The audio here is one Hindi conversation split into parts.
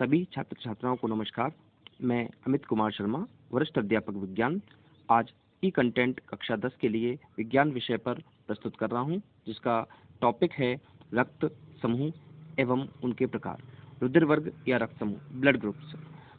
सभी छात्र छात्राओं को नमस्कार। मैं अमित कुमार शर्मा, वरिष्ठ अध्यापक विज्ञान, आज ई कंटेंट कक्षा 10 के लिए विज्ञान विषय पर प्रस्तुत कर रहा हूं, जिसका टॉपिक है रक्त समूह एवं उनके प्रकार। रुधिर वर्ग या रक्त समूह, ब्लड ग्रुप्स।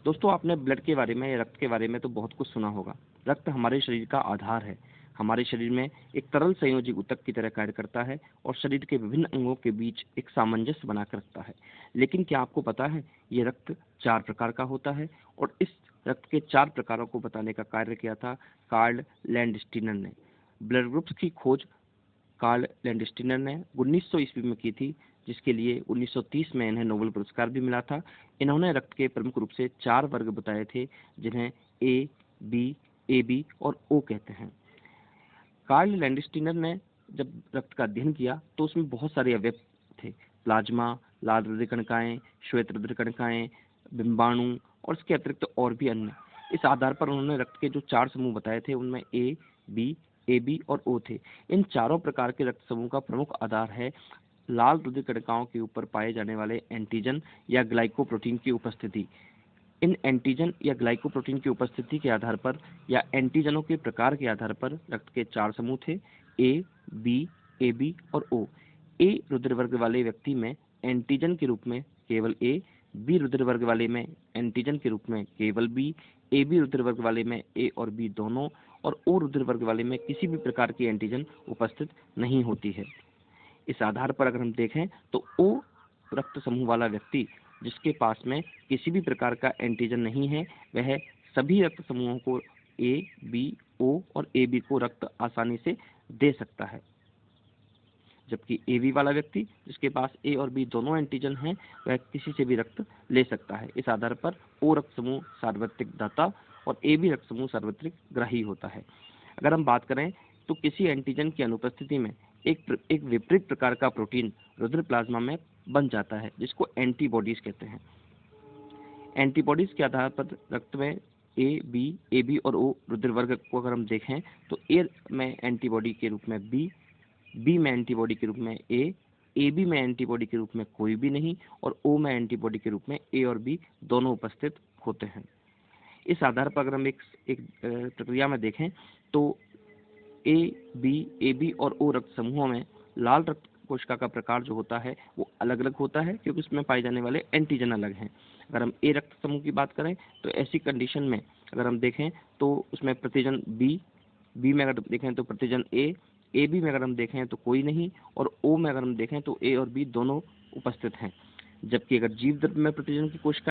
दोस्तों, आपने ब्लड के बारे में या रक्त के बारे में तो बहुत कुछ सुना होगा। रक्त हमारे शरीर का आधार है। हमारे शरीर में एक तरल संयोजी ऊतक की तरह कार्य करता है और शरीर के विभिन्न अंगों के बीच एक सामंजस्य बनाकर रखता है। लेकिन क्या आपको पता है, ये रक्त 4 प्रकार का होता है और इस रक्त के 4 प्रकारों को बताने का कार्य किया था कार्ल लैंडस्टीनर ने। ब्लड ग्रुप्स की खोज कार्ल लैंडस्टीनर ने 1900 ईस्वी में की थी, जिसके लिए 1930 में इन्हें नोबेल पुरस्कार भी मिला था। इन्होंने रक्त के प्रमुख रूप से 4 वर्ग बताए थे, जिन्हें ए, बी, ए बी और ओ कहते हैं। कार्ल लैंडस्टीनर ने जब रक्त का अध्ययन किया तो उसमें बहुत सारे अवयव थे। प्लाज्मा, लाल रुधिर कणिकाएं, श्वेत रुधिर कणिकाएं, बिंबाणु और इसके अतिरिक्त और भी अन्य। इस आधार पर उन्होंने रक्त के जो 4 समूह बताए थे, उनमें ए, बी, ए बी और ओ थे। इन चारों प्रकार के रक्त समूह का प्रमुख आधार है लाल रुधिर कणिकाओं के ऊपर पाए जाने वाले एंटीजन या ग्लाइकोप्रोटीन की उपस्थिति। इन एंटीजन या ग्लाइकोप्रोटीन की उपस्थिति के आधार पर या एंटीजनों के प्रकार के आधार पर रक्त के 4 समूह थे, ए, बी, ए बी और ओ। ए रुधिर वर्ग वाले व्यक्ति में एंटीजन के रूप में केवल ए, बी रुधिर वर्ग वाले में एंटीजन के रूप में केवल बी, ए बी रुधिर वर्ग वाले में ए और बी दोनों और ओ रुधिर वर्ग वाले में किसी भी प्रकार की एंटीजन उपस्थित नहीं होती है। इस आधार पर अगर हम देखें तो ओ रक्त समूह वाला व्यक्ति जिसके पास में किसी भी प्रकार का एंटीजन नहीं है, वह सभी रक्त समूहों को ए, बी, ओ और ए बी को रक्त आसानी से दे सकता है। जबकि ए बी वाला व्यक्ति जिसके पास ए और बी दोनों एंटीजन हैं, वह किसी से भी रक्त ले सकता है। इस आधार पर ओ रक्त समूह सार्वत्रिक दाता और ए बी रक्त समूह सार्वत्रिक ग्राही होता है। अगर हम बात करें तो किसी एंटीजन की अनुपस्थिति में एक विपरीत प्रकार का प्रोटीन रुधिर प्लाज्मा में बन जाता है, जिसको एंटीबॉडीज कहते हैं। एंटीबॉडीज के आधार पर रक्त में ए बी और ओ रुधिर वर्ग को अगर हम देखें तो ए में एंटीबॉडी के रूप में बी में एंटीबॉडी के रूप में ए बी में एंटीबॉडी के रूप में कोई भी नहीं और ओ में एंटीबॉडी के रूप में ए और बी दोनों उपस्थित होते हैं। इस आधार पर अगर हम एक प्रक्रिया में देखें तो ए बी और ओ रक्त समूहों में लाल रक्त कोशिका का प्रकार जो होता है वो अलग अलग होता है, क्योंकि उसमें पाए जाने वाले एंटीजन अलग हैं। अगर हम ए रक्त समूह की बात करें तो ऐसी कंडीशन में अगर हम देखें तो उसमें प्रतिजन बी में अगर देखें तो प्रतिजन ए बी में अगर हम देखें तो कोई नहीं और ओ में अगर हम देखें तो ए और बी दोनों उपस्थित हैं। जबकि अगर जीव द्रव्य में प्रतिजन की कोशिका